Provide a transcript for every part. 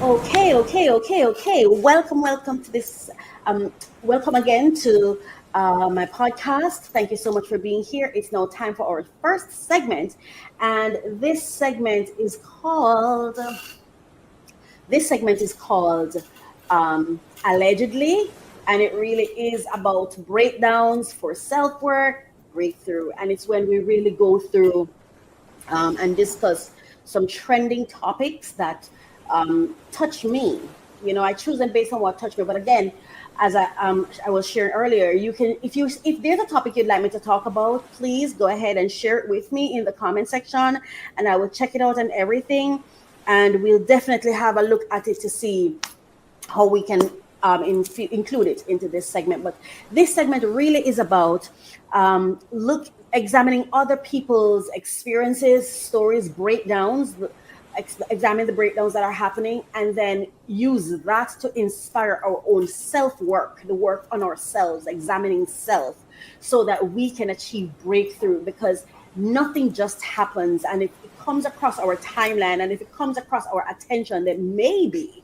Okay. Welcome to this. Welcome again to my podcast. Thank you so much for being here. It's now time for our first segment, and this segment is called allegedly, and it really is about breakdowns for self work breakthrough, and it's when we really go through and discuss some trending topics that touch me. I choose them based on what touched me. But again, as I was sharing earlier, you can if there's a topic you'd like me to talk about, please go ahead and share it with me in the comment section, and I will check it out and everything, and we'll definitely have a look at it to see how we can include it into this segment. But this segment really is about examining other people's experiences, stories, breakdowns, examine the breakdowns that are happening, and then use that to inspire our own self-work, the work on ourselves, examining self, so that we can achieve breakthrough. Because nothing just happens, and if it comes across our timeline, and if it comes across our attention, then maybe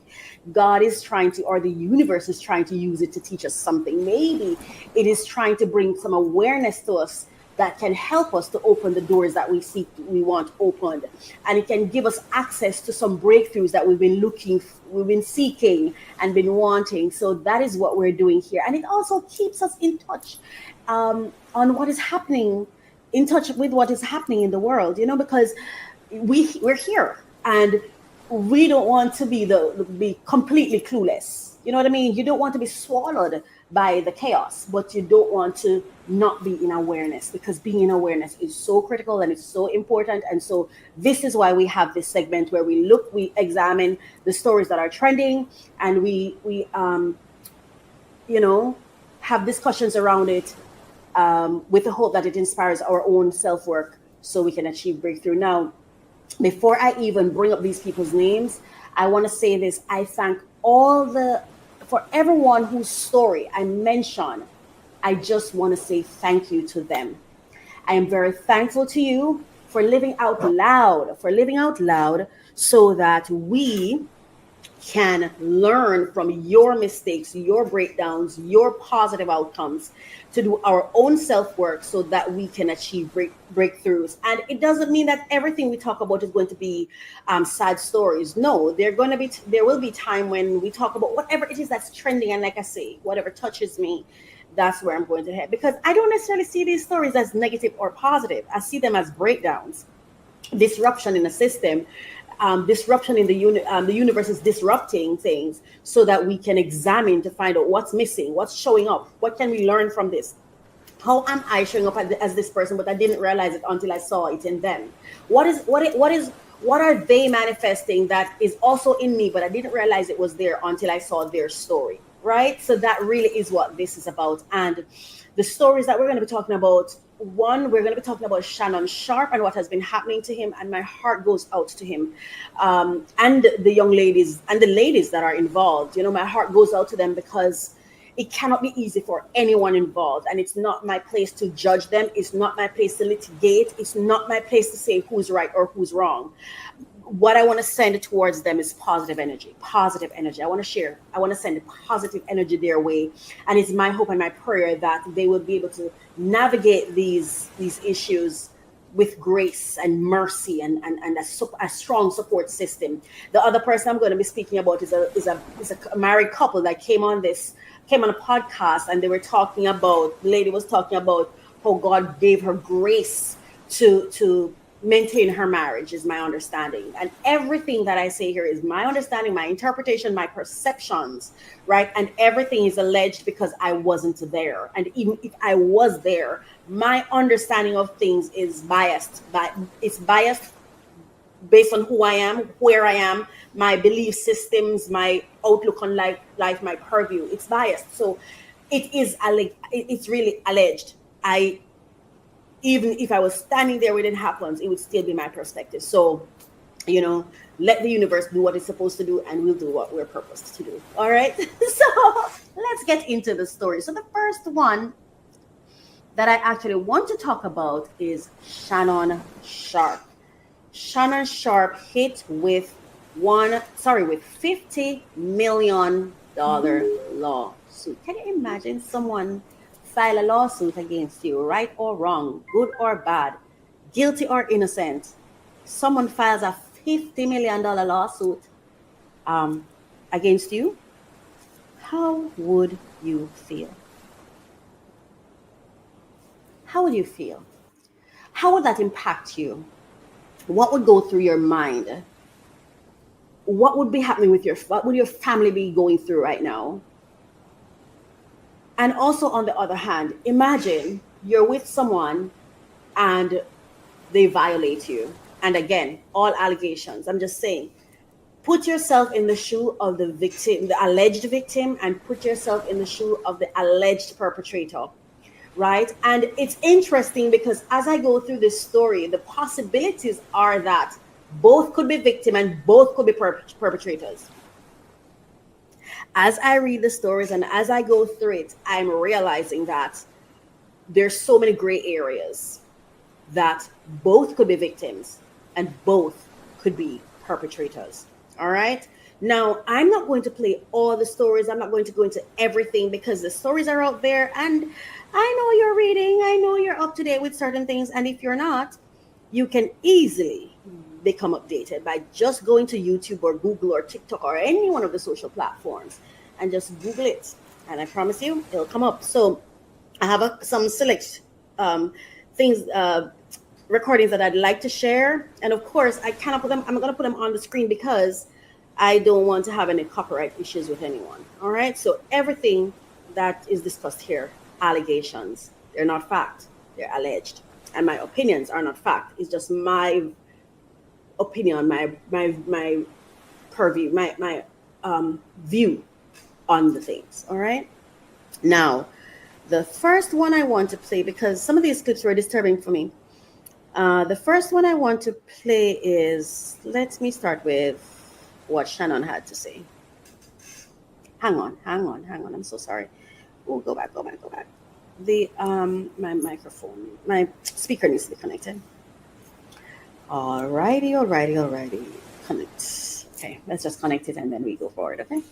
God is trying to, or the universe is trying to use it to teach us something. Maybe it is trying to bring some awareness to us that can help us to open the doors that we want opened, and it can give us access to some breakthroughs that we've been seeking and been wanting. So that is what we're doing here, and it also keeps us in touch on what is happening, in touch with what is happening in the world. Because we're here, and we don't want to be completely clueless. You know what I mean? You don't want to be swallowed by the chaos, but you don't want to not be in awareness, because being in awareness is so critical and it's so important. And so this is why we have this segment where we examine the stories that are trending, and we have discussions around it, with the hope that it inspires our own self-work so we can achieve breakthrough. Now, before I even bring up these people's names, I want to say this. I thank for everyone whose story I mention. I just want to say thank you to them. I am very thankful to you for living out loud, so that we can learn from your mistakes, your breakdowns, your positive outcomes, to do our own self-work so that we can achieve breakthroughs. And it doesn't mean that everything we talk about is going to be sad stories. No, there will be time when we talk about whatever it is that's trending, and like I say, whatever touches me, that's where I'm going to head, because I don't necessarily see these stories as negative or positive. I see them as breakdowns, disruption in the system, disruption in the universe is disrupting things, so that we can examine to find out what's missing, what's showing up, what can we learn from this. How am I showing up as this person, but I didn't realize it until I saw it in them? What are they manifesting that is also in me, but I didn't realize it was there until I saw their story, right? So that really is what this is about. And the stories that we're going to be talking about, one, we're going to be talking about Shannon Sharpe and what has been happening to him, and my heart goes out to him, and the young ladies and the ladies that are involved. My heart goes out to them, because it cannot be easy for anyone involved, and it's not my place to judge them. It's not my place to litigate. It's not my place to say who's right or who's wrong. What I want to send towards them is positive energy. I want to send positive energy their way. And it's my hope and my prayer that they will be able to navigate these issues with grace and mercy, and a strong support system. The other person I'm going to be speaking about is a married couple that came on a podcast, and the lady was talking about how God gave her grace to maintain her marriage, is my understanding. And everything that I say here is my understanding, my interpretation, my perceptions, right? And everything is alleged because I wasn't there. And even if I was there, my understanding of things is biased. It's biased based on who I am, where I am, my belief systems, my outlook on life, my purview. It's biased. So it's really alleged. Even if I was standing there when it happens, it would still be my perspective. So, let the universe do what it's supposed to do, and we'll do what we're purposed to do. All right. So let's get into the story. So the first one that I actually want to talk about is Shannon Sharpe. Shannon Sharpe hit with $50 million lawsuit. Can you imagine someone file a lawsuit against you, right or wrong, good or bad, guilty or innocent? Someone files a $50 million lawsuit against you. How would you feel? How would you feel? How would that impact you? What would go through your mind? What would be happening with what would your family be going through right now? And also, on the other hand, imagine you're with someone and they violate you. And again, all allegations. I'm just saying, put yourself in the shoe of the victim, the alleged victim, and put yourself in the shoe of the alleged perpetrator. Right? And it's interesting because as I go through this story, the possibilities are that both could be victim and both could be perpetrators. As I read the stories and as I go through it, I'm realizing that there's so many gray areas, that both could be victims and both could be perpetrators. All right. Now, I'm not going to play all the stories. I'm not going to go into everything because the stories are out there and I know you're reading. I know you're up to date with certain things. And if you're not, you can easily become updated by just going to YouTube or Google or TikTok or any one of the social platforms and just Google it. And I promise you, it'll come up. So I have some select things, recordings that I'd like to share. And of course, I cannot put them, I'm going to put them on the screen because I don't want to have any copyright issues with anyone. All right. So everything that is discussed here, allegations, they're not fact, they're alleged. And my opinions are not fact. It's just my opinion, my purview, my view on the things. All right. Now, the first one I want to play, because some of these clips were disturbing for me. The first one I want to play is, let me start with what Shannon had to say. Hang on. I'm so sorry. Oh, go back. The my microphone, my speaker needs to be connected. Alrighty. Connect. Okay, let's just connect it and then we go forward, okay?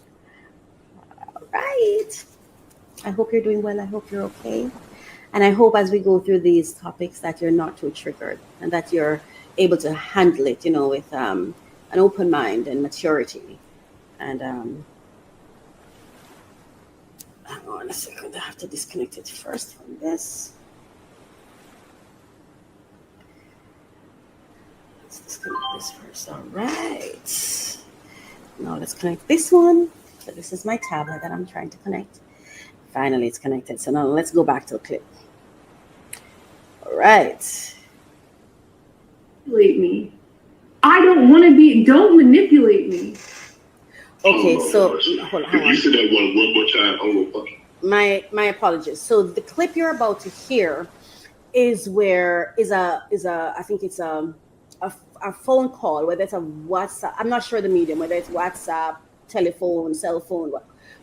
All right. I hope you're doing well. I hope you're okay. And I hope as we go through these topics that you're not too triggered and that you're able to handle it, with an open mind and maturity. And hang on a second. I have to disconnect it first from this. Let's disconnect this first. All right. Now let's connect this one. So this is my tablet that I'm trying to connect. Finally, it's connected. So now let's go back to the clip. All right. Manipulate me. I don't want to be. Don't manipulate me. Okay, so hold on. You said that one more time. Oh, fuck. My apologies. So the clip you're about to hear is where is a I think it's a phone call, whether it's a WhatsApp. I'm not sure the medium, whether it's WhatsApp, telephone, cell phone,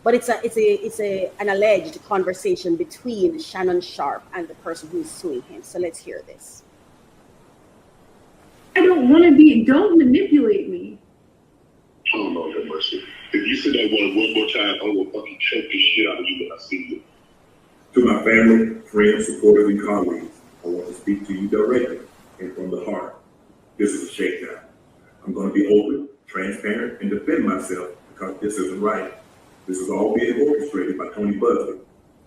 but it's an alleged conversation between Shannon Sharpe and the person who's suing him. So let's hear this. I don't want to be. Don't manipulate me. Oh, Lord have mercy. If you said that one more time, I will fucking choke the shit out of you when I see you. To my family, friends, supporters, and colleagues, I want to speak to you directly and from the heart. This is a shakedown. I'm going to be open, transparent, and defend myself because this isn't right. This is all being orchestrated by Tony Busby,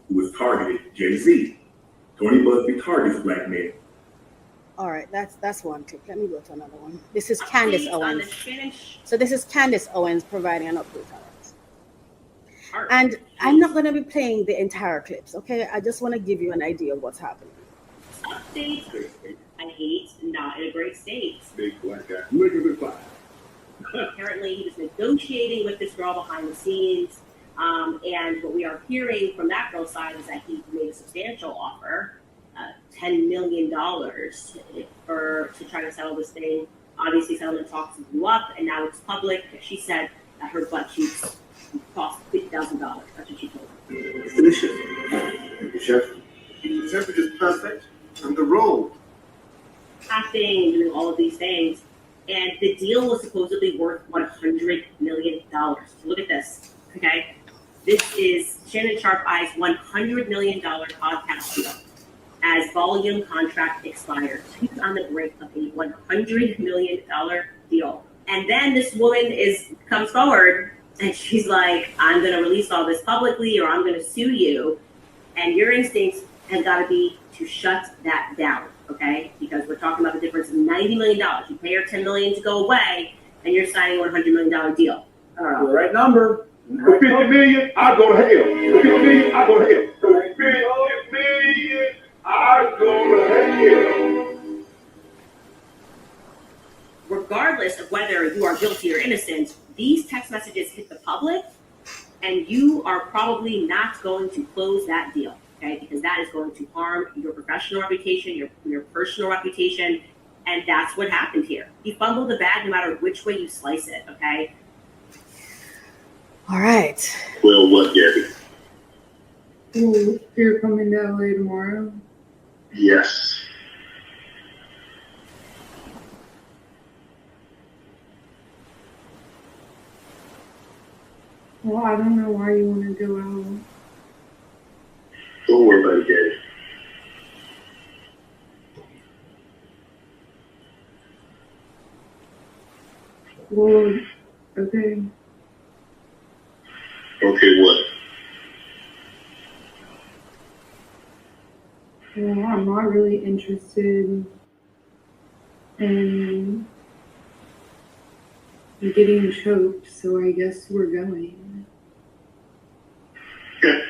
who has targeted Jay-Z. Tony Busby targets black men. All right, that's one clip. Let me go to another one. This is Candace Owens. So this is Candace Owens providing an update on it. And I'm not going to be playing the entire clips, okay? I just want to give you an idea of what's happening. States, I hate, not in a great state. Big black guy. Look at the fire. Apparently, he was negotiating with this girl behind the scenes. And what we are hearing from that girl's side is that he made a substantial offer, $10 million to try to settle this thing. Obviously, settlement talks blew up, and now it's public. She said that her butt cheeks cost $50,000. That's what she told me. It's delicious. Thank you, Chef. The temperature is perfect, and the roll. Acting and doing all of these things. And the deal was supposedly worth $100 million. Look at this, okay? This is Shannon Sharpe Eye's $100 million podcast deal as volume contract expires. He's on the brink of a $100 million deal. And then this woman comes forward and she's like, I'm going to release all this publicly or I'm going to sue you. And your instincts have got to be to shut that down, okay? Because we're talking about the difference of $90 million. You pay her $10 million to go away, and you're signing a $100 million deal. The right number. For 50 million, I go to hell. For 50 million, I go to hell. For 50 million, I go to hell. Regardless of whether you are guilty or innocent, these text messages hit the public, and you are probably not going to close that deal, okay? Because that is going to harm your professional reputation, your personal reputation, and that's what happened here. You fumbled the bag no matter which way you slice it, okay? All right. Well, what, Gabby? Oh, you're coming to LA tomorrow? Yes. Well, I don't know why you want to go out. Don't worry about it, Gabby. Well, okay. Okay, what? Well, I'm not really interested in getting choked, so I guess we're going. Yeah.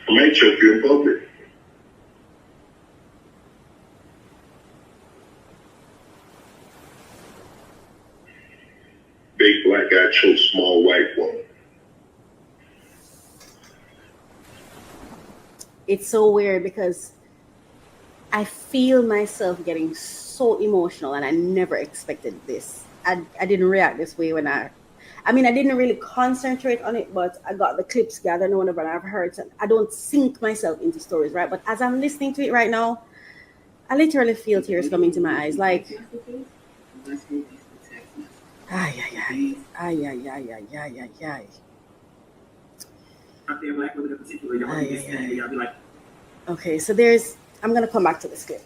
I might choke you in public. Big black guy chokes small white woman. It's so weird because I feel myself getting so emotional, and I never expected this. I didn't react this way when I didn't really concentrate on it, but I got the clips gathered whenever I've heard some. I don't sink myself into stories, right? But as I'm listening to it right now, I literally feel tears coming to my eyes. Like, ay, ay, ay, ay, ay, ay, ay, ay, ay, ay. Okay, so I'm going to come back to this clip.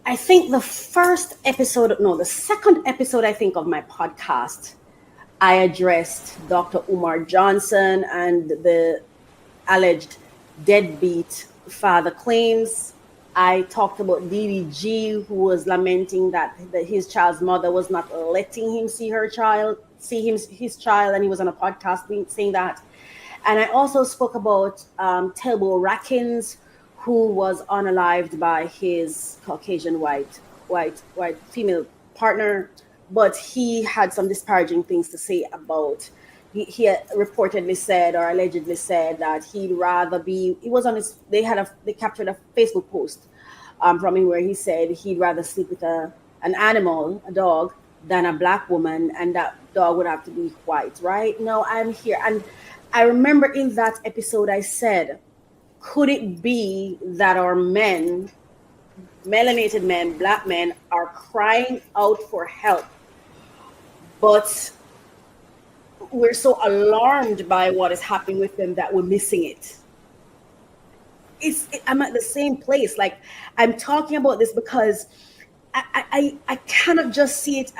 I think the second episode, I think, of my podcast, I addressed Dr. Umar Johnson and the alleged deadbeat father claims. I talked about DDG, who was lamenting that his child's mother was not letting him see his child, and he was on a podcast saying that. And I also spoke about Telbo Rackins, who was unalived by his Caucasian white female partner, but he had some disparaging things to say about. He reportedly said or allegedly said that he'd rather be. He was on his. They captured a Facebook post from him where he said he'd rather sleep with an animal, a dog, than a black woman, and that dog would have to be white. Right now, I'm here, and I remember in that episode I said, could it be that our men, melanated men, black men, are crying out for help, but we're so alarmed by what is happening with them that we're missing it? I'm at the same place. Like, I'm talking about this because I cannot just see it.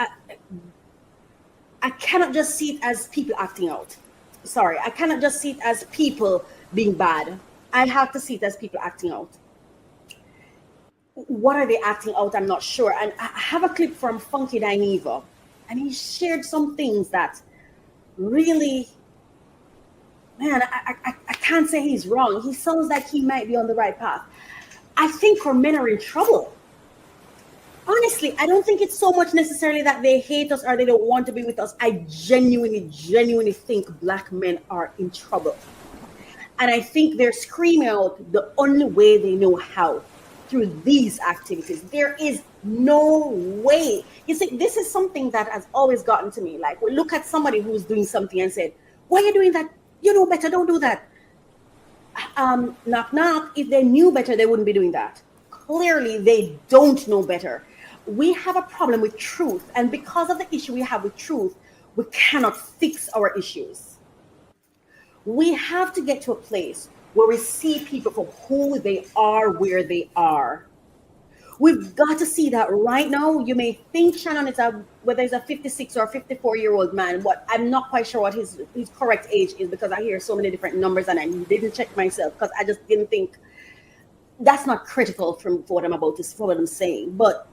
I cannot just see it as people acting out. Sorry, I cannot just see it as people being bad. I have to see it as people acting out. What are they acting out? I'm not sure. And I have a clip from Funky Dineva, and he shared some things that really, man, I can't say he's wrong. He sounds like he might be on the right path. I think our men are in trouble. Honestly, I don't think it's so much necessarily that they hate us or they don't want to be with us. I genuinely think black men are in trouble. And I think they're screaming out the only way they know how through these activities. There is no way. You see, this is something that has always gotten to me. Like, we look at somebody who's doing something and said, why are you doing that? You know better, don't do that. Knock, knock. If they knew better, they wouldn't be doing that. Clearly, they don't know better. We have a problem with truth. And because of the issue we have with truth, we cannot fix our issues. We have to get to a place where we see people for who they are, where they are. We've got to see that right now. You may think Shannon is whether he's a 56 or 54-year-old man, but I'm not quite sure what his correct age is, because I hear so many different numbers and I didn't check myself because I just didn't think that's not critical for what I'm about to, for what I'm saying. But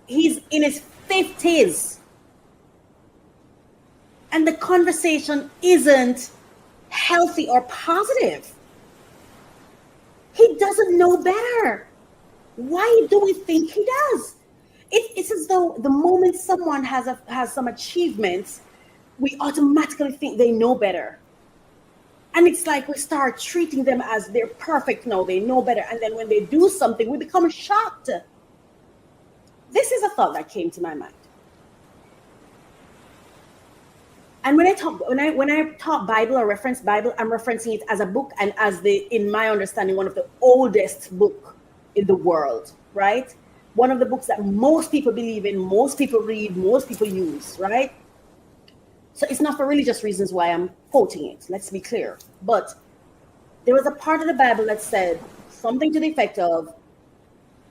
he's in his 50s. And the conversation isn't healthy or positive. He doesn't know better. Why do we think he does? It's as though the moment someone has some achievements, we automatically think they know better. And it's like we start treating them as they're perfect now, they know better. And then when they do something, we become shocked. This is a thought that came to my mind. And when I talk Bible or reference Bible, I'm referencing it as a book and as in my understanding, one of the oldest book in the world, right? One of the books that most people believe in, most people read, most people use, right? So it's not for religious reasons why I'm quoting it, let's be clear. But there was a part of the Bible that said something to the effect of,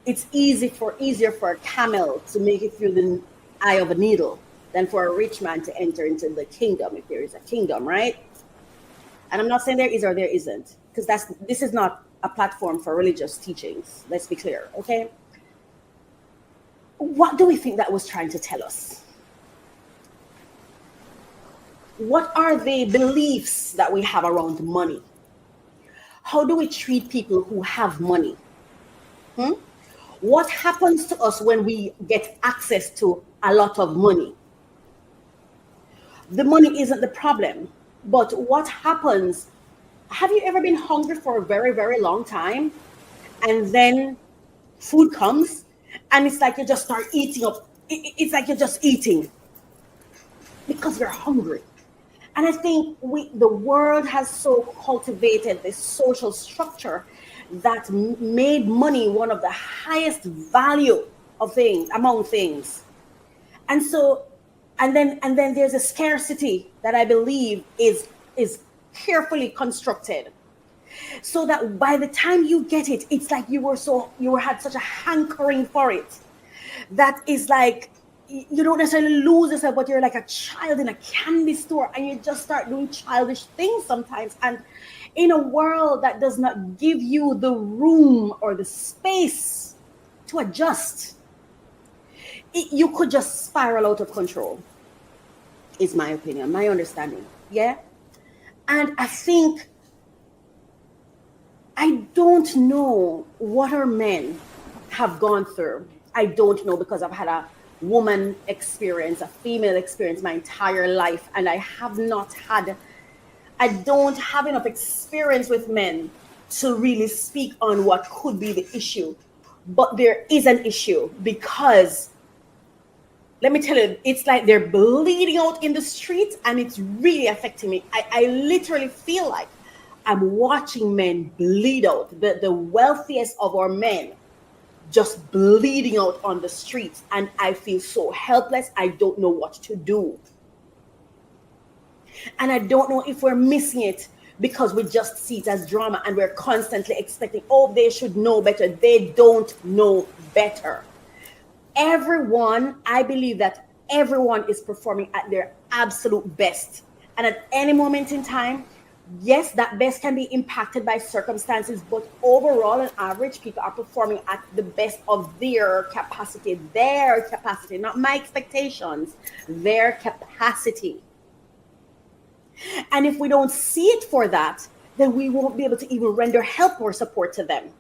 it's easier for a camel to make it through the eye of a needle than for a rich man to enter into the kingdom, if there is a kingdom, right? And I'm not saying there is or there isn't, because this is not a platform for religious teachings. Let's be clear, okay? What do we think that was trying to tell us? What are the beliefs that we have around money? How do we treat people who have money? What happens to us when we get access to a lot of money? The money isn't the problem, but what happens? Have you ever been hungry for a very, very long time, and then food comes and it's like you just start eating up? It's like you're just eating because you're hungry. And I think the world has so cultivated this social structure that made money one of the highest value of things, among things. And so, and then there's a scarcity that I believe is carefully constructed, so that by the time you get it, it's like you had such a hankering for it that is like, you don't necessarily lose yourself, but you're like a child in a candy store and you just start doing childish things sometimes. And in a world that does not give you the room or the space to adjust, you could just spiral out of control, is my opinion, my understanding. Yeah. And I think, I don't know what our men have gone through. I don't know, because I've had a woman experience, a female experience my entire life, and I don't have enough experience with men to really speak on what could be the issue. But there is an issue, because let me tell you, it's like they're bleeding out in the streets, and it's really affecting me. I literally feel like I'm watching men bleed out, the wealthiest of our men just bleeding out on the streets, and I feel so helpless. I don't know what to do. And I don't know if we're missing it because we just see it as drama and we're constantly expecting, oh, they should know better. They don't know better. I believe that everyone is performing at their absolute best. And at any moment in time, yes, that best can be impacted by circumstances, but overall, on average, people are performing at the best of their capacity, not my expectations, their capacity. And if we don't see it for that, then we won't be able to even render help or support to them.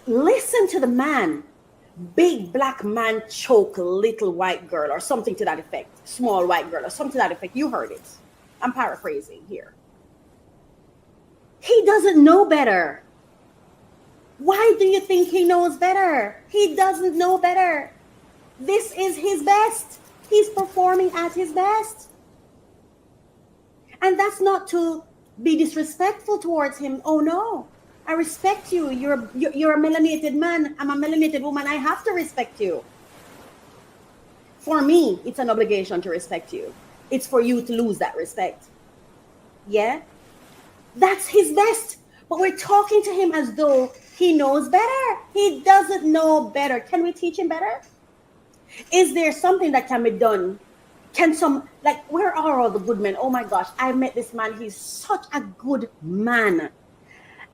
Listen to the man. Big black man choke little white girl, or something to that effect. Small white girl, or something to that effect. You heard it. I'm paraphrasing here. He doesn't know better. Why do you think he knows better? He doesn't know better. This is his best. He's performing at his best. And that's not to be disrespectful towards him. Oh no, I respect you. You're a melanated man. I'm a melanated woman. I have to respect you. For me, it's an obligation to respect you. It's for you to lose that respect. Yeah? That's his best. But we're talking to him as though he knows better. He doesn't know better. Can we teach him better? Is there something that can be done? Where are all the good men? Oh my gosh, I met this man. He's such a good man.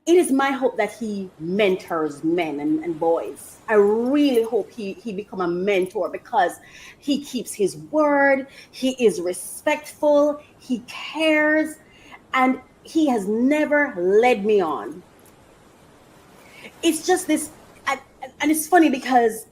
It is my hope that he mentors men and boys. I really hope he become a mentor because he keeps his word. He is respectful. He cares. And he has never led me on. It's just this, and it's funny because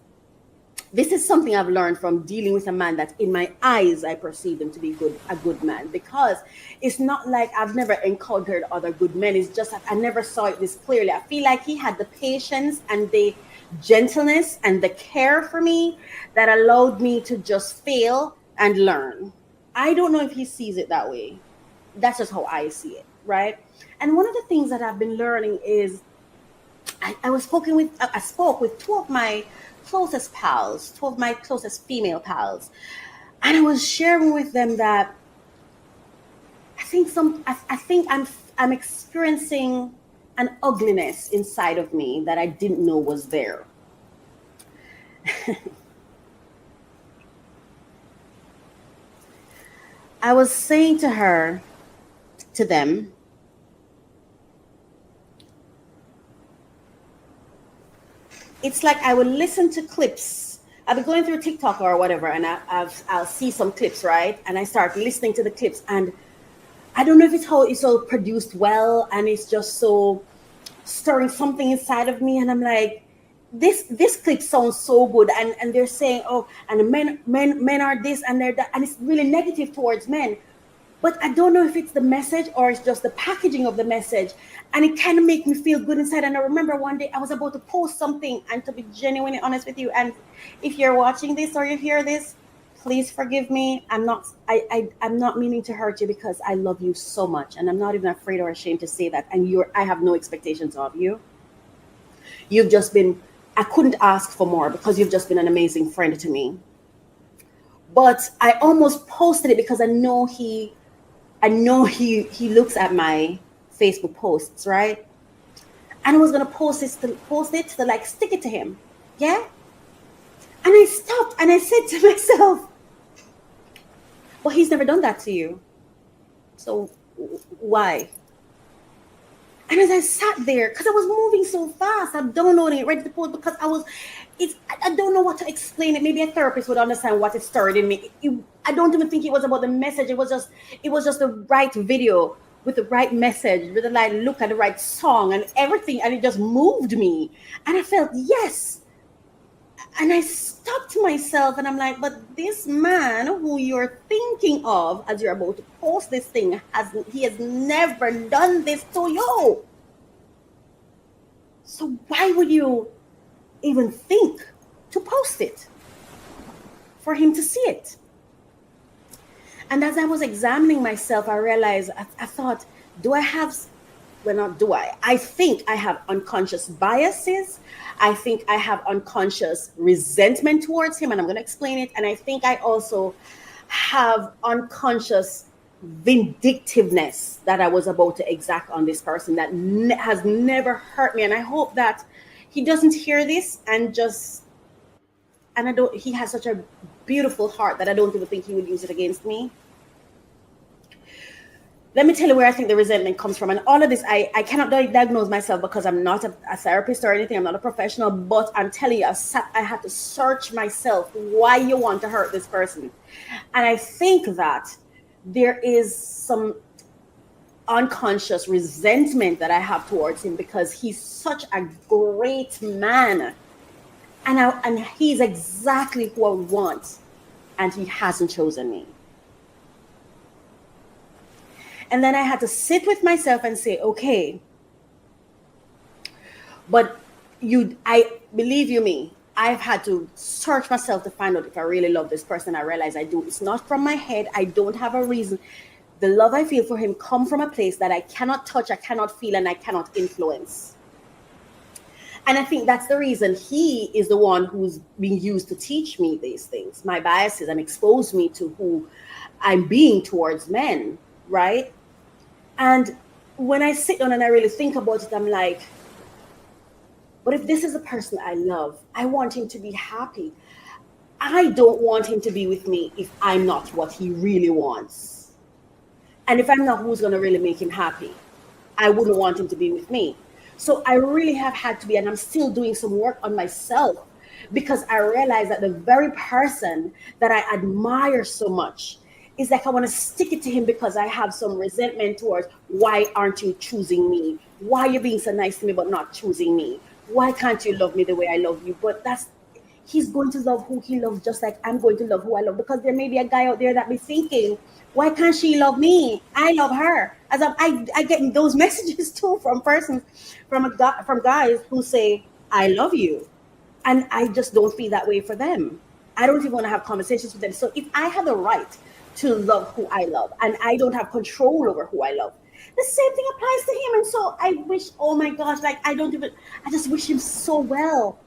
this is something I've learned from dealing with a man that in my eyes, I perceive him to be a good man, because it's not like I've never encountered other good men. It's just that I never saw it this clearly. I feel like he had the patience and the gentleness and the care for me that allowed me to just fail and learn. I don't know if he sees it that way. That's just how I see it, right? And one of the things that I've been learning is I spoke with two of my closest pals, two of my closest female pals, and I was sharing with them that I think I'm experiencing an ugliness inside of me that I didn't know was there. I was saying to them, it's like I would listen to clips. I'll be going through TikTok or whatever, and I'll see some clips, right? And I start listening to the clips, and I don't know if it's how it's all produced well, and it's just so stirring something inside of me. And I'm like, this clip sounds so good, and they're saying, oh, and men are this and they're that, and it's really negative towards men. But I don't know if it's the message or it's just the packaging of the message. And it kind of makes me feel good inside. And I remember one day I was about to post something, and to be genuinely honest with you, and if you're watching this or you hear this, please forgive me. I'm not meaning to hurt you, because I love you so much. And I'm not even afraid or ashamed to say that. And I have no expectations of you. You've just been, I couldn't ask for more, because you've just been an amazing friend to me. But I almost posted it because I know he looks at my Facebook posts, right? And I was gonna post it to like stick it to him, yeah. And I stopped and I said to myself, "Well, he's never done that to you, so why?" And as I sat there, because I was moving so fast, I'm downloading it, ready to post, because I don't know what to explain it. Maybe a therapist would understand what it stirred in me. I don't even think it was about the message. It was just the right video with the right message, with the right look and the right song and everything. And it just moved me. And I felt, yes. And I stopped myself and I'm like, but this man who you're thinking of as you're about to post this thing, he has never done this to you. So why would you even think to post it for him to see it? And as I was examining myself, I realized, I thought, I think I have unconscious biases. I think I have unconscious resentment towards him, and I'm going to explain it. And I think I also have unconscious vindictiveness that I was about to exact on this person that has never hurt me. And I hope that he doesn't hear this he has such a beautiful heart that I don't even think he would use it against me. Let me tell you where I think the resentment comes from. And all of this, I cannot diagnose myself because I'm not a therapist or anything. I'm not a professional, but I'm telling you, I had to search myself why you want to hurt this person. And I think that there is some unconscious resentment that I have towards him because he's such a great man. And he's exactly who I want. And he hasn't chosen me. And then I had to sit with myself and say, okay, But I believe you me, I've had to search myself to find out if I really love this person. I realize I do. It's not from my head. I don't have a reason. The love I feel for him come from a place that I cannot touch, I cannot feel, and I cannot influence. And I think that's the reason he is the one who's being used to teach me these things, my biases, and expose me to who I'm being towards men, right? And when I sit down and I really think about it, I'm like, but if this is a person I love, I want him to be happy. I don't want him to be with me if I'm not what he really wants. And if I'm not who's going to really make him happy, I wouldn't want him to be with me. So I really have had to be, and I'm still doing some work on myself, because I realize that the very person that I admire so much is like, I want to stick it to him because I have some resentment towards, why aren't you choosing me? Why are you being so nice to me but not choosing me? Why can't you love me the way I love you? But he's going to love who he loves, just like I'm going to love who I love, because there may be a guy out there that be thinking, why can't she love me? I love her. As I get those messages too from guys who say, I love you. And I just don't feel that way for them. I don't even want to have conversations with them. So if I have the right to love who I love, and I don't have control over who I love, the same thing applies to him. And so I wish, oh my gosh, like I just wish him so well.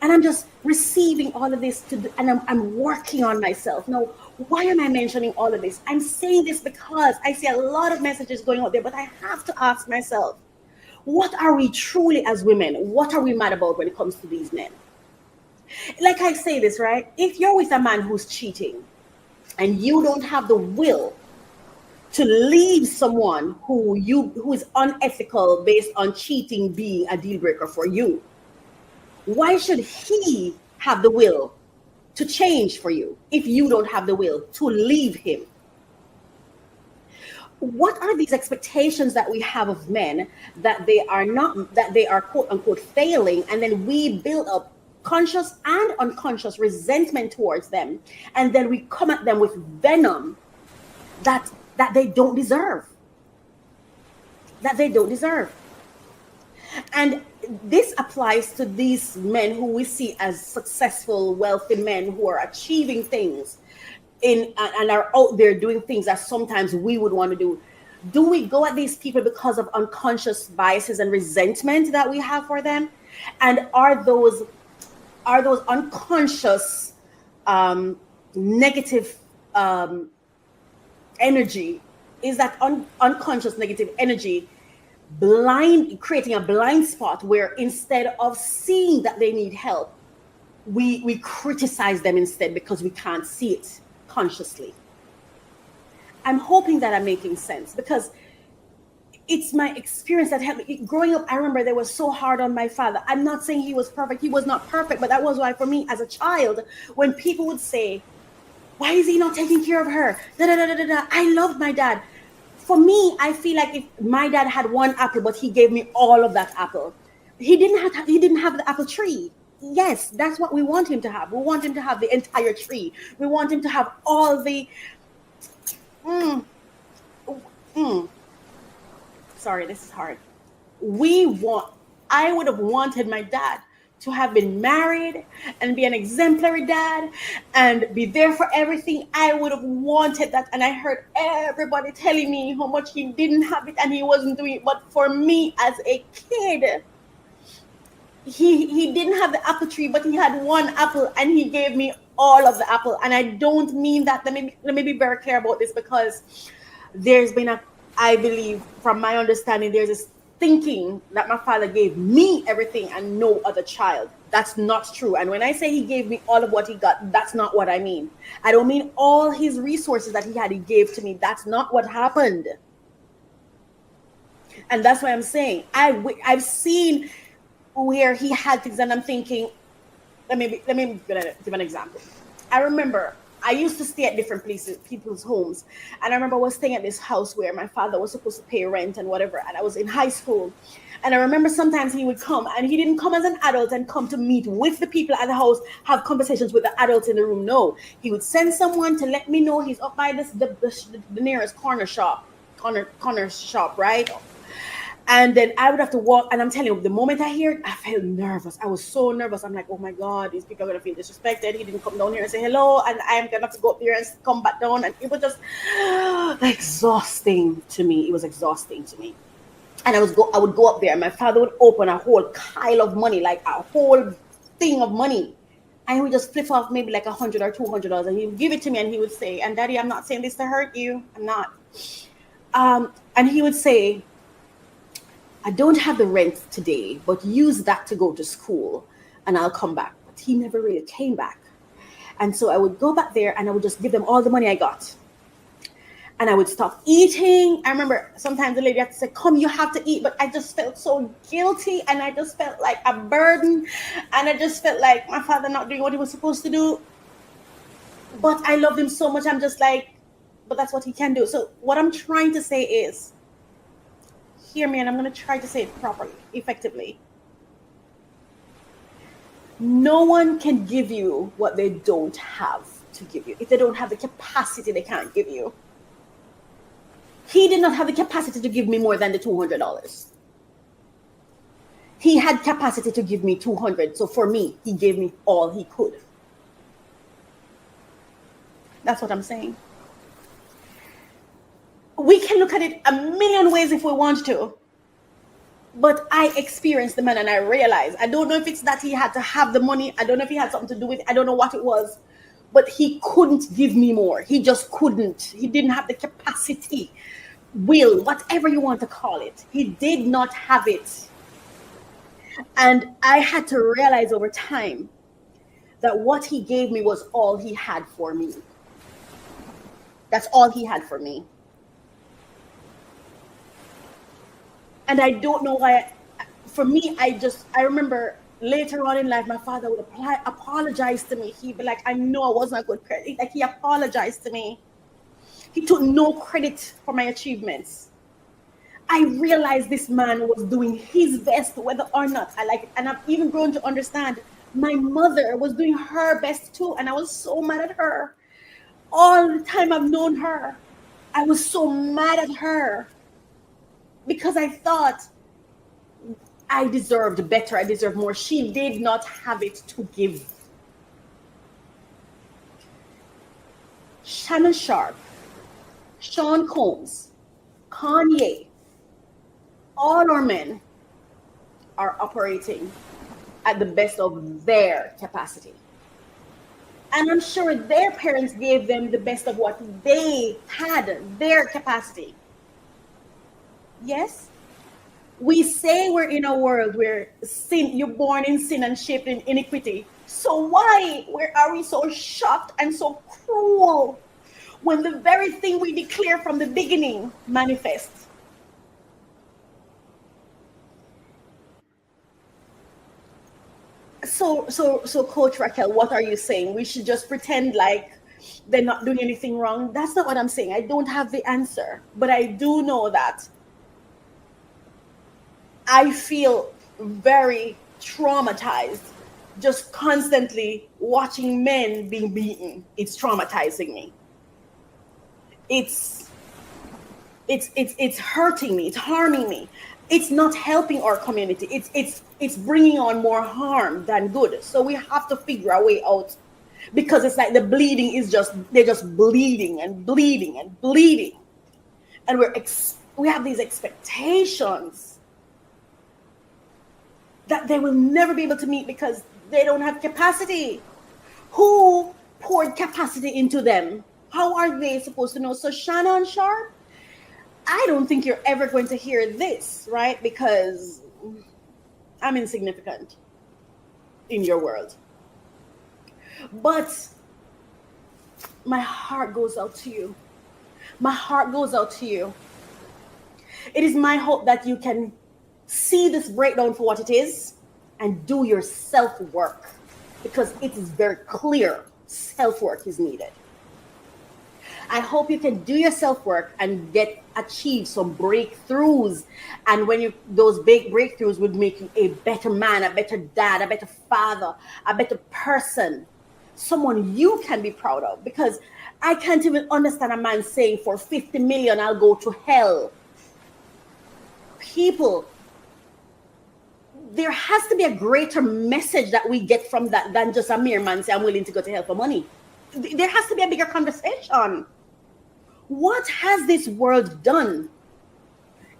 And I'm just receiving all of this and I'm working on myself. Now, why am I mentioning all of this? I'm saying this because I see a lot of messages going out there, but I have to ask myself, what are we truly as women? What are we mad about when it comes to these men? Like I say this, right? If you're with a man who's cheating and you don't have the will to leave someone who is unethical based on cheating being a deal breaker for you, why should he have the will to change for you if you don't have the will to leave him? What are these expectations that we have of men that they are quote unquote failing, and then we build up conscious and unconscious resentment towards them, and then we come at them with venom that they don't deserve. And this applies to these men who we see as successful, wealthy men who are achieving things and are out there doing things that sometimes we would want to do. Do we go at these people because of unconscious biases and resentment that we have for them? And are those unconscious negative energy, is that unconscious negative energy creating a blind spot where instead of seeing that they need help, we criticize them instead because we can't see it consciously? I'm hoping that I'm making sense, because it's my experience that helped me. Growing up, I remember they were so hard on my father. I'm not saying he was perfect. He was not perfect, but that was why for me as a child, when people would say, why is he not taking care of her? I loved my dad. For me, I feel like if my dad had one apple, but he gave me all of that apple, he didn't have the apple tree. Yes, that's what we want him to have. We want him to have the entire tree. We want him to have all the Sorry, this is hard. I would have wanted my dad to have been married and be an exemplary dad and be there for everything. I would have wanted that. And I heard everybody telling me how much he didn't have it and he wasn't doing it. But for me as a kid, he didn't have the apple tree, but he had one apple and he gave me all of the apple. And I don't mean that. Let me be very clear about this, because there's been I believe from my understanding, there's this thinking that my father gave me everything and no other child. That's not true. And when I say he gave me all of what he got, that's not what I mean. I don't mean all his resources that he gave to me. That's not what happened. And that's why I'm saying I've seen where he had things, and I'm thinking, let me give an example. I remember I used to stay at different places, people's homes. And I remember I was staying at this house where my father was supposed to pay rent and whatever. And I was in high school. And I remember sometimes he would come, and he didn't come as an adult and come to meet with the people at the house, have conversations with the adults in the room. No, he would send someone to let me know he's up by the nearest corner shop, right? And then I would have to walk, and I'm telling you, the moment I hear it, I felt nervous. I was so nervous. I'm like, oh my God, these people are gonna feel disrespected. He didn't come down here and say hello, and I'm gonna have to go up there and come back down. And it was just exhausting to me. It was exhausting to me. And I would go up there, and my father would open a whole pile of money, like a whole thing of money. And he would just flip off maybe like $100 or $200, and he would give it to me, and he would say, and Daddy, I'm not saying this to hurt you. I'm not. And he would say, I don't have the rent today, but use that to go to school and I'll come back. But he never really came back. And so I would go back there and I would just give them all the money I got. And I would stop eating. I remember sometimes the lady had to say, come, you have to eat. But I just felt so guilty, and I just felt like a burden. And I just felt like my father not doing what he was supposed to do. But I loved him so much. I'm just like, but that's what he can do. So what I'm trying to say is, hear me, and I'm going to try to say it properly, effectively. No one can give you what they don't have to give you. If they don't have the capacity, they can't give you. He did not have the capacity to give me more than the $200. He had capacity to give me $200. So for me, he gave me all he could. That's what I'm saying. We can look at it a million ways if we want to. But I experienced the man, and I realized, I don't know if it's that he had to have the money. I don't know if he had something to do with it. I don't know what it was. But he couldn't give me more. He just couldn't. He didn't have the capacity, will, whatever you want to call it. He did not have it. And I had to realize over time that what he gave me was all he had for me. That's all he had for me. And I don't know why. For me, I remember later on in life, my father would apologize to me. He'd be like, I know I wasn't a good credit. Like, he apologized to me. He took no credit for my achievements. I realized this man was doing his best, whether or not I like it. And I've even grown to understand my mother was doing her best too. And I was so mad at her. All the time I've known her, I was so mad at her because I thought I deserved better. I deserved more. She did not have it to give. Shannon Sharpe, Sean Combs, Kanye, all our men are operating at the best of their capacity. And I'm sure their parents gave them the best of what they had, their capacity. Yes? We say we're in a world where sin, you're born in sin and shaped in iniquity. So why are we so shocked and so cruel when the very thing we declare from the beginning manifests? So Coach Racquel, what are you saying? We should just pretend like they're not doing anything wrong? That's not what I'm saying. I don't have the answer, but I do know that I feel very traumatized just constantly watching men being beaten. It's traumatizing me. It's hurting me. It's harming me. It's not helping our community. It's bringing on more harm than good. So we have to figure a way out, because it's like the bleeding is they're just bleeding and bleeding and bleeding, and we have these expectations that they will never be able to meet because they don't have capacity. Who poured capacity into them? How are they supposed to know? So Shannon Sharpe, I don't think you're ever going to hear this, right? Because I'm insignificant in your world. But my heart goes out to you. My heart goes out to you. It is my hope that you can see this breakdown for what it is and do your self-work, because it is very clear self-work is needed. I hope you can do your self-work and achieve some breakthroughs. And when those big breakthroughs would make you a better man, a better dad, a better father, a better person, someone you can be proud of. Because I can't even understand a man saying for 50 million, I'll go to hell. people, there has to be a greater message that we get from that than just a mere man say, I'm willing to go to hell for money. There has to be a bigger conversation. What has this world done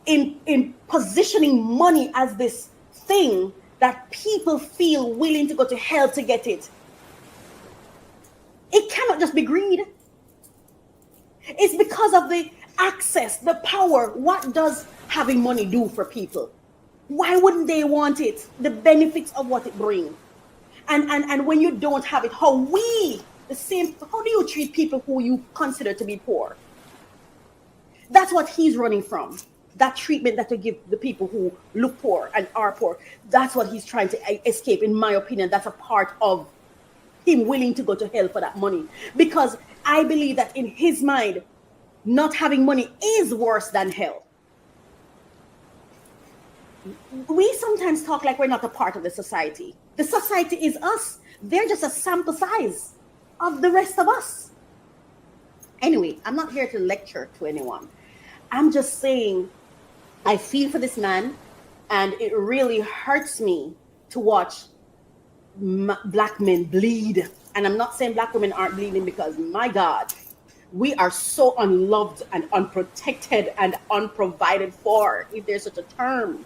in positioning money as this thing that people feel willing to go to hell to get it? It cannot just be greed. It's because of the access, the power. What does having money do for people? Why wouldn't they want it? The benefits of what it brings. And when you don't have it, how do you treat people who you consider to be poor? That's what he's running from. That treatment that you give the people who look poor and are poor. That's what he's trying to escape, in my opinion. That's a part of him willing to go to hell for that money. Because I believe that in his mind, not having money is worse than hell. We sometimes talk like we're not a part of the society. The society is us. They're just a sample size of the rest of us. Anyway, I'm not here to lecture to anyone. I'm just saying, I feel for this man, and it really hurts me to watch black men bleed. And I'm not saying black women aren't bleeding, because my God, we are so unloved and unprotected and unprovided for, if there's such a term.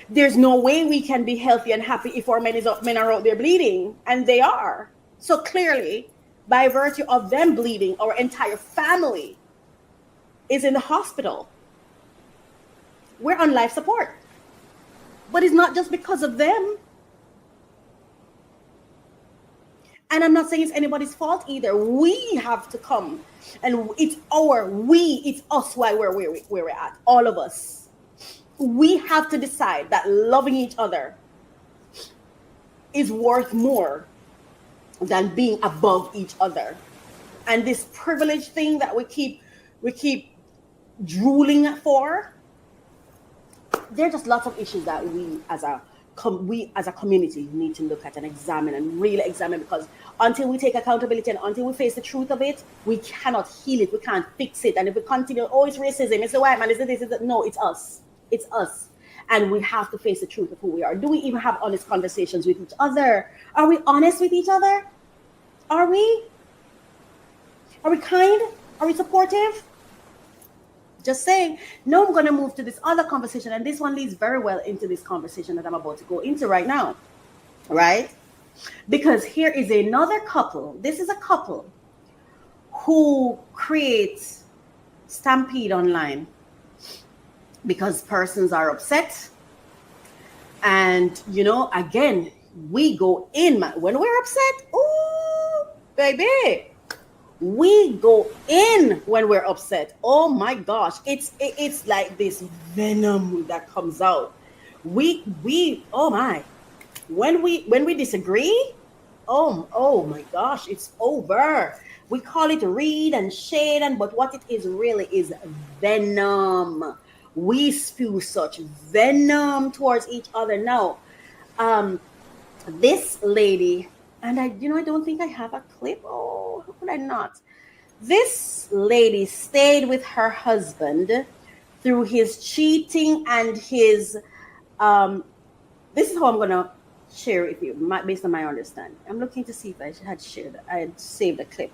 There's no way we can be healthy and happy if our men are out there bleeding, and they are. So clearly, by virtue of them bleeding, our entire family is in the hospital. We're on life support. But it's not just because of them. And I'm not saying it's anybody's fault either. We have to come, and it's us why we're where we're at, all of us. We have to decide that loving each other is worth more than being above each other. And this privilege thing that we keep drooling for, there are just lots of issues that we as a community need to look at and examine, and really examine, because until we take accountability and until we face the truth of it, we cannot heal it, we can't fix it. And if we continue, oh, it's racism, it's the white man, it's this, no, it's us. It's us. And we have to face the truth of who we are. Do we even have honest conversations with each other? Are we honest with each other? Are we? Are we kind? Are we supportive? Just saying. Now I'm going to move to this other conversation, and this one leads very well into this conversation that I'm about to go into right now, right? Because here is another couple. This is a couple who creates stampede online because persons are upset. And, again, we go in, when we're upset, ooh, baby, we go in when we're upset. Oh my gosh, it's like this venom that comes out. Oh my, when we disagree, oh my gosh, it's over. We call it read and shade, but what it is really is venom. We spew such venom towards each other. Now, this lady, and I don't think I have a clip. Oh, how could I not? This lady stayed with her husband through his cheating and his, this is how I'm going to share it with you, based on my understanding. I'm looking to see if I had saved a clip.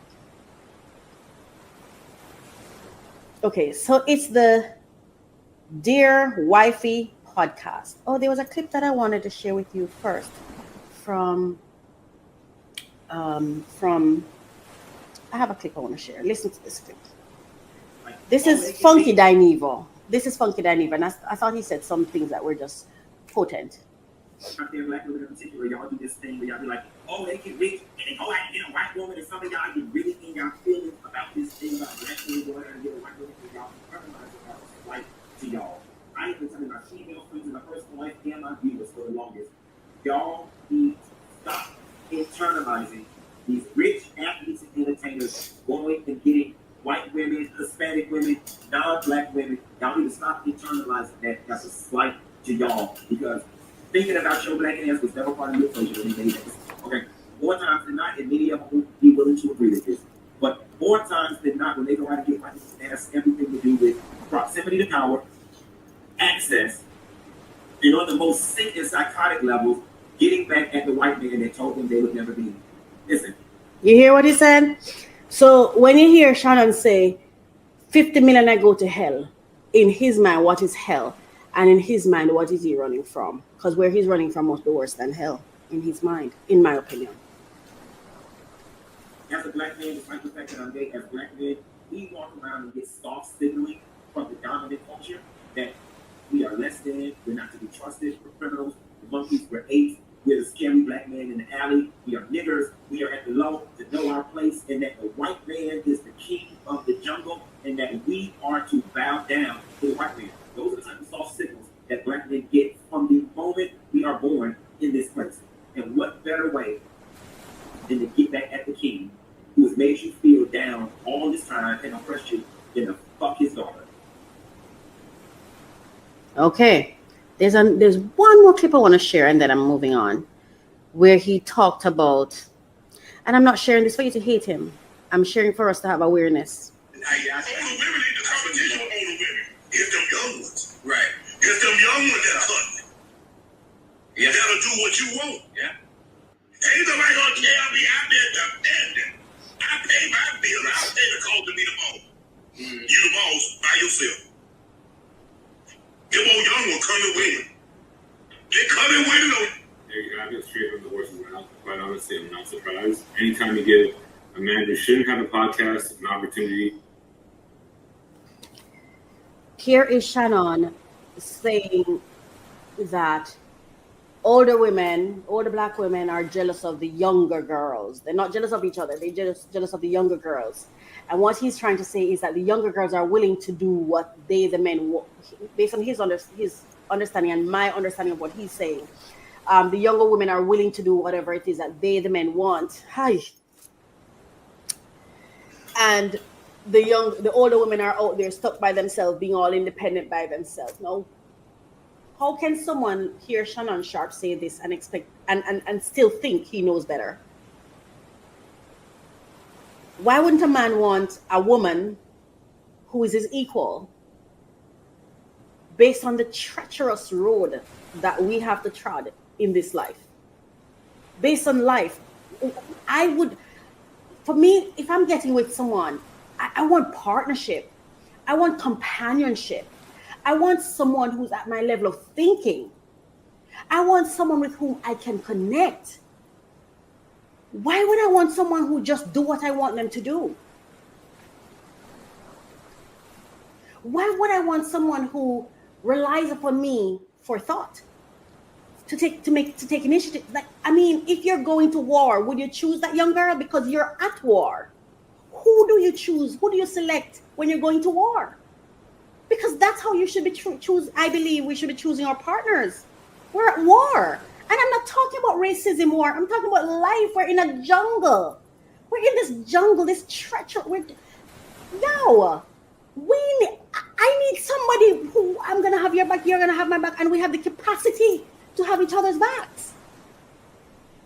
Okay, so it's the Dear Wifey podcast. Oh, there was a clip that I wanted to share with you first from I have a clip I want to share. Listen to this clip. This is Funky Dinevo. And I thought he said some things that were just potent. Out there, black women in particular, y'all do this thing where y'all be like, oh, they get rich and they go out and get a white woman, and some of y'all get really in y'all feelings about this thing about black women going out and get a white woman, and y'all internalize it as white to y'all. I ain't been telling my female friends and my personal life and my viewers for the longest. Y'all need to stop internalizing these rich athletes and entertainers going and getting white women, Hispanic women, non-black women. Y'all need to stop internalizing that. That's a slight to y'all, because thinking about your black ass was never part of your equation. Okay, more times than not, and many of them will be willing to agree with this, but more times than not, when they go out and get white ass, everything to do with proximity to power, access, and on the most sick and psychotic levels, getting back at the white man that told them they would never be. Listen. You hear what he said? So when you hear Shannon say, 50 million I go to hell, in his mind, what is hell? And in his mind, what is he running from? Because where he's running from must be worse than hell, in his mind, in my opinion. As a black man, despite the fact that I'm gay, as black men, we walk around and get soft signaling from the dominant culture that we are less than, we're not to be trusted, we're criminals, we're monkeys, we're apes, we're the scary black man in the alley, we are niggers, we are at the low to know our place, and that the white man is the king of the jungle, and that we are to bow down to the white man. Those are the type of soft signals that black men get from the moment we are born in this place. And what better way than to get back at the king who has made you feel down all this time and oppressed you than to fuck his daughter. Okay. There's one more clip I want to share, and then I'm moving on, where he talked about, and I'm not sharing this for you to hate him. I'm sharing for us to have awareness. Older women ain't the competition with older women. It's them young ones. Right. It's them young ones that cut. Yeah. That'll do what you want. Yeah. Ain't nobody gonna tell me I'm independent. I pay my bill. I pay the cost to be the boss. You the boss by yourself. Them old young ones coming with it. They coming with it. I've been straight from the horse's mouth. Quite honestly, I'm not surprised. Anytime you give a man who shouldn't have a podcast an opportunity. Here is Shannon saying that older black women are jealous of the younger girls. They're not jealous of each other. They're jealous of the younger girls. And what he's trying to say is that the younger girls are willing to do what they, the men, based on his understanding and my understanding of what he's saying. The younger women are willing to do whatever it is that they, the men, want. Hi. And the older women are out there stuck by themselves, being all independent by themselves. No. How can someone hear Shannon Sharpe say this and expect and still think he knows better? Why wouldn't a man want a woman who is his equal based on the treacherous road that we have to trod in this life? Based on life, I would, for me, if I'm getting with someone, I want partnership. I want companionship. I want someone who's at my level of thinking. I want someone with whom I can connect. Why would I want someone who just do what I want them to do? Why would I want someone who relies upon me for thought, to take initiative? Like, I mean, if you're going to war, would you choose that young girl because you're at war? Who do you choose? Who do you select when you're going to war? Because that's how you should be choose. I believe we should be choosing our partners. We're at war. And I'm not talking about racism war. I'm talking about life. We're in a jungle. We're in this jungle, this treacherous. I need somebody who I'm going to have your back, you're going to have my back. And we have the capacity to have each other's backs.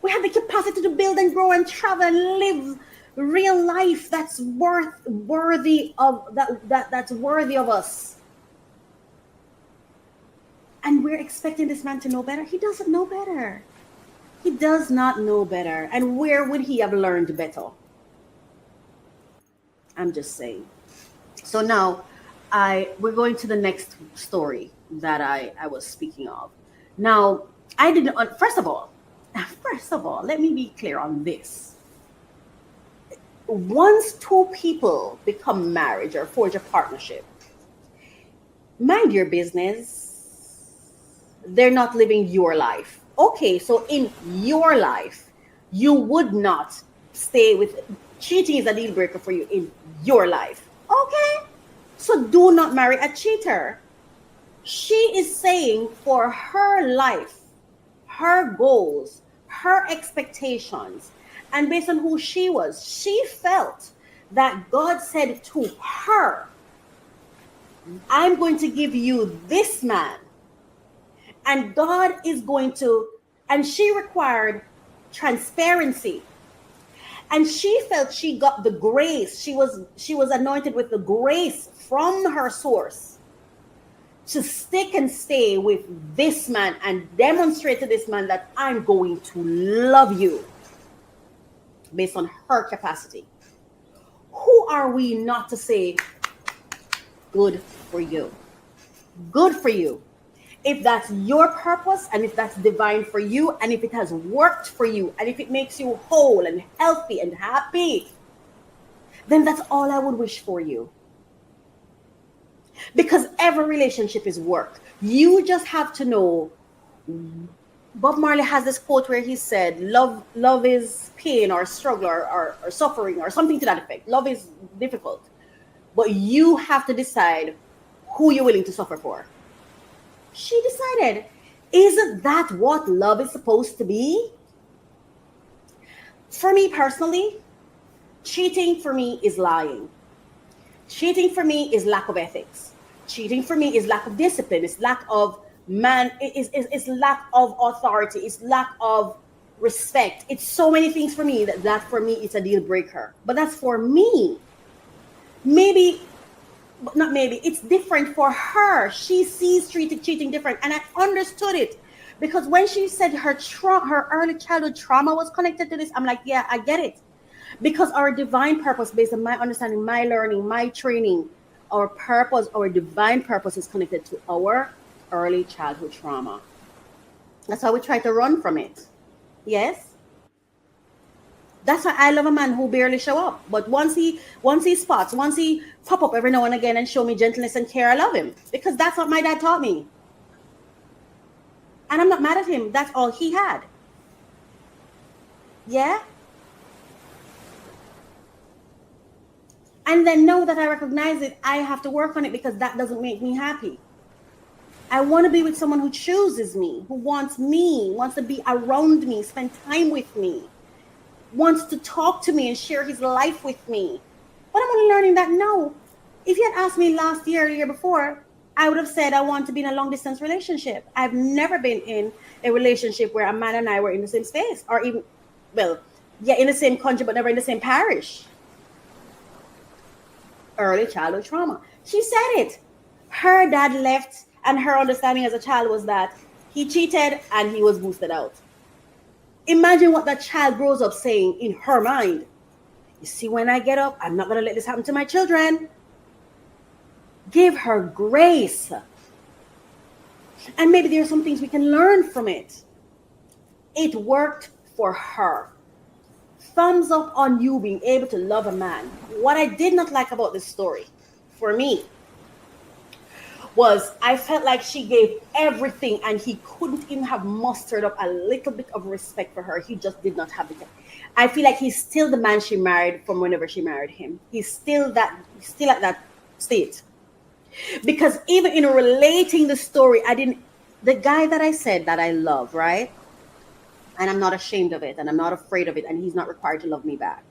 We have the capacity to build and grow and travel and live real life that's worthy of that's worthy of us. And we're expecting this man to know better. He doesn't know better. He does not know better. And where would he have learned better? I'm just saying. So now we're going to the next story that I was speaking of. Now, I didn't, first of all, let me be clear on this. Once two people become married or forge a partnership, mind your business. They're not living your life. Okay, so in your life, you would not stay with, cheating is a deal breaker for you in your life. Okay, so do not marry a cheater. She is saying for her life, her goals, her expectations, and based on who she was, she felt that God said to her, I'm going to give you this man. And God is going to, and she required transparency. And she felt she got the grace. She was anointed with the grace from her source to stick and stay with this man and demonstrate to this man that I'm going to love you based on her capacity. Who are we not to say, good for you? Good for you. If that's your purpose and if that's divine for you and if it has worked for you and if it makes you whole and healthy and happy, then that's all I would wish for you. Because every relationship is work. You just have to know. Bob Marley has this quote where he said, love is pain or struggle or suffering or something to that effect. Love is difficult. But you have to decide who you're willing to suffer for. She decided, isn't that what love is supposed to be? For me personally, cheating for me is lying. Cheating for me is lack of ethics. Cheating for me is lack of discipline. It's lack of it's lack of authority. It's lack of respect. It's so many things for me that for me it's a deal breaker. But that's for me. It's different for her. She sees cheating different. And I understood it. Because when she said her early childhood trauma was connected to this, I'm like, yeah, I get it. Because our divine purpose, based on my understanding, my learning, my training, our purpose, our divine purpose is connected to our early childhood trauma. That's why we try to run from it. Yes? That's why I love a man who barely show up. But once he pop up every now and again and show me gentleness and care, I love him. Because that's what my dad taught me. And I'm not mad at him. That's all he had. Yeah? And then know that I recognize it, I have to work on it because that doesn't make me happy. I want to be with someone who chooses me, who wants to be around me, spend time with me, wants to talk to me and share his life with me. But I'm only learning that no. If you had asked me last year or the year before, I would have said I want to be in a long distance relationship. I've never been in a relationship where a man and I were in the same space or even, in the same country, but never in the same parish. Early childhood trauma. She said it. Her dad left and her understanding as a child was that he cheated and he was boosted out. Imagine what that child grows up saying in her mind. You see, when I get up, I'm not going to let this happen to my children. Give her grace. And maybe there are some things we can learn from it. It worked for her. Thumbs up on you being able to love a man. What I did not like about this story, for me, was I felt like she gave everything and he couldn't even have mustered up a little bit of respect for her. He just did not have it. I feel like he's still the man she married from whenever she married him. He's still at that state. Because even in relating the story, the guy that I said that I love, right? And I'm not ashamed of it and I'm not afraid of it and he's not required to love me back.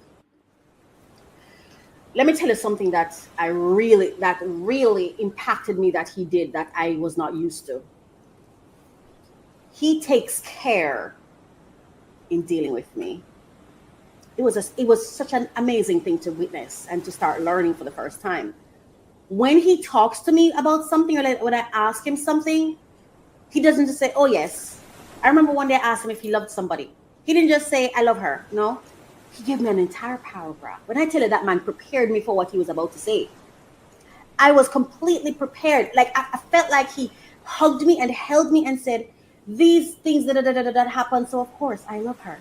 Let me tell you something that really impacted me that he did that I was not used to. He takes care in dealing with me. It was such an amazing thing to witness and to start learning for the first time. When he talks to me about something or when I ask him something, he doesn't just say, oh yes. I remember one day I asked him if he loved somebody. He didn't just say, I love her. No. He gave me an entire paragraph. When I tell you that man prepared me for what he was about to say, I was completely prepared. Like I felt like he hugged me and held me and said, these things that happened. So of course I love her.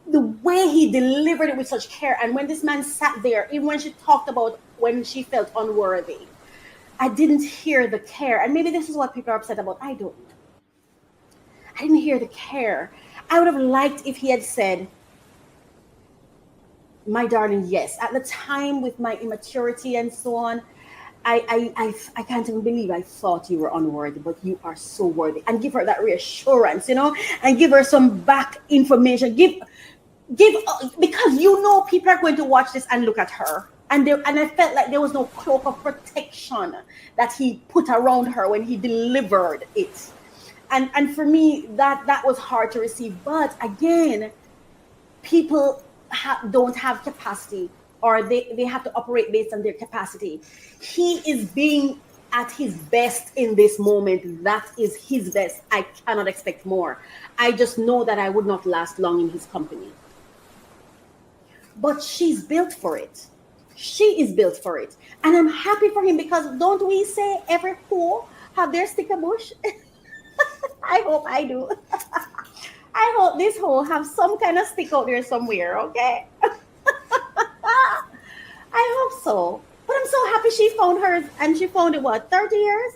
The way he delivered it with such care. And when this man sat there, even when she talked about when she felt unworthy, I didn't hear the care. And maybe this is what people are upset about. I don't know. I didn't hear the care. I would have liked if he had said, my darling, yes. At the time with my immaturity and so on, I can't even believe I thought you were unworthy, but you are so worthy. And give her that reassurance, and give her some back information. Give because people are going to watch this and look at her. And I felt like there was no cloak of protection that he put around her when he delivered it. And for me, that was hard to receive. But again, people don't have capacity, or they have to operate based on their capacity. He is being at his best in this moment. That is his best. I cannot expect more. I just know that I would not last long in his company. But she's built for it. She is built for it. And I'm happy for him, because don't we say every hoe have their sticker bush? I hope I do. I hope this hoe have some kind of stick out there somewhere, okay? I hope so. But I'm so happy she found hers, and she found it, what, 30 years?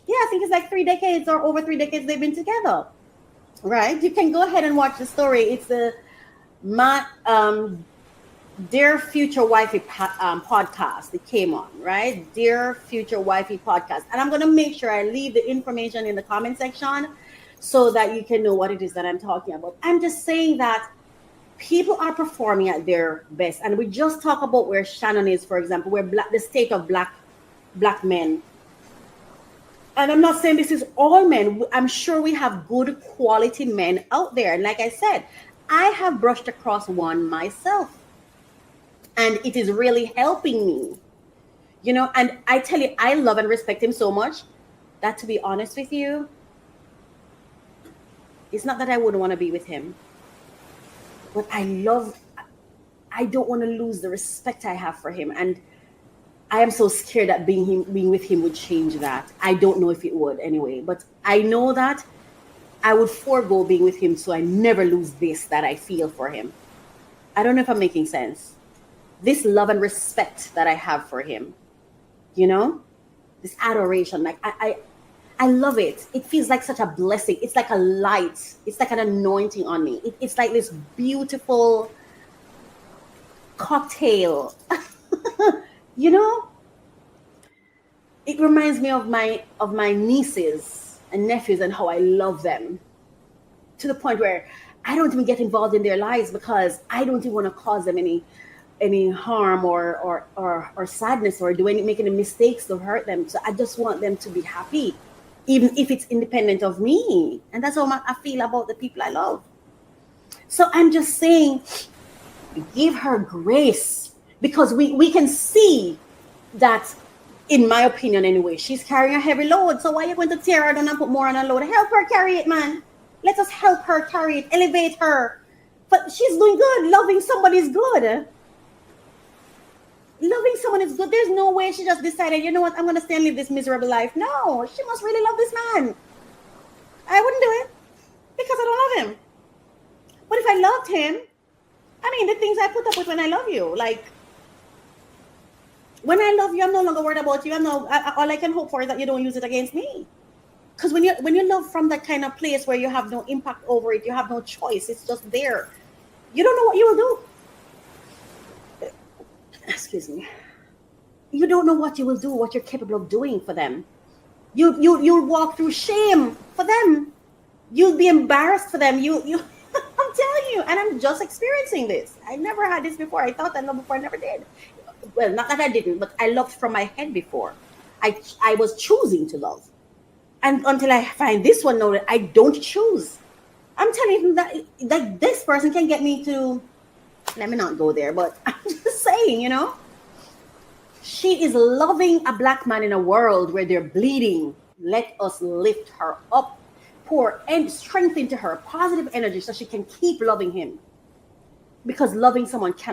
Yeah, I think it's like 3 decades or over 3 decades they've been together, right? You can go ahead and watch the story. It's the Dear Future Wifey podcast. It came on, right? Dear Future Wifey podcast. And I'm going to make sure I leave the information in the comment section so that you can know what it is that I'm talking about. I'm just saying that people are performing at their best. And we just talk about where Shannon is, for example, where the state of black men. And I'm not saying this is all men. I'm sure we have good quality men out there. And like I said, I have brushed across one myself. And it is really helping me, you know. And I tell you, I love and respect him so much that, to be honest with you, it's not that I wouldn't want to be with him, but I don't want to lose the respect I have for him. And I am so scared that being with him would change that. I don't know if it would anyway, but I know that I would forego being with him so I never lose this that I feel for him. I don't know if I'm making sense. This love and respect that I have for him, you know, this adoration, like I love it. It feels like such a blessing. It's like a light. It's like an anointing on me. It's like this beautiful cocktail, you know. It reminds me of my nieces and nephews and how I love them, to the point where I don't even get involved in their lives because I don't even want to cause them any harm or sadness or make any mistakes to hurt them. So I just want them to be happy, even if it's independent of me. And that's how I feel about the people I love. So I'm just saying, give her grace, because we can see that, in my opinion anyway, she's carrying a heavy load. So why are you going to tear her down and put more on a load? Help her carry it, man. Let us help her carry it, elevate her. But she's doing good. Loving somebody is good. Loving someone is good. There's no way she just decided, you know what, I'm going to stay and live this miserable life. No, she must really love this man. I wouldn't do it because I don't love him. But if I loved him, I mean, the things I put up with when I love you, like, when I love you, I'm no longer worried about you. All I can hope for is that you don't use it against me. Because when you love from that kind of place where you have no impact over it, you have no choice, it's just there. You don't know what you will do. Excuse me. You don't know what you will do, what you're capable of doing for them. You'll walk through shame for them. You'll be embarrassed for them. I'm telling you, and I'm just experiencing this. I never had this before. I thought I loved before, I never did. Well, not that I didn't, but I loved from my head before. I was choosing to love. And until I find this one now that I don't choose. I'm telling you that this person can get me to, let me not go there, but I'm just saying, you know, she is loving a black man in a world where they're bleeding. Let us lift her up, pour strength into her, positive energy, so she can keep loving him. Because loving someone can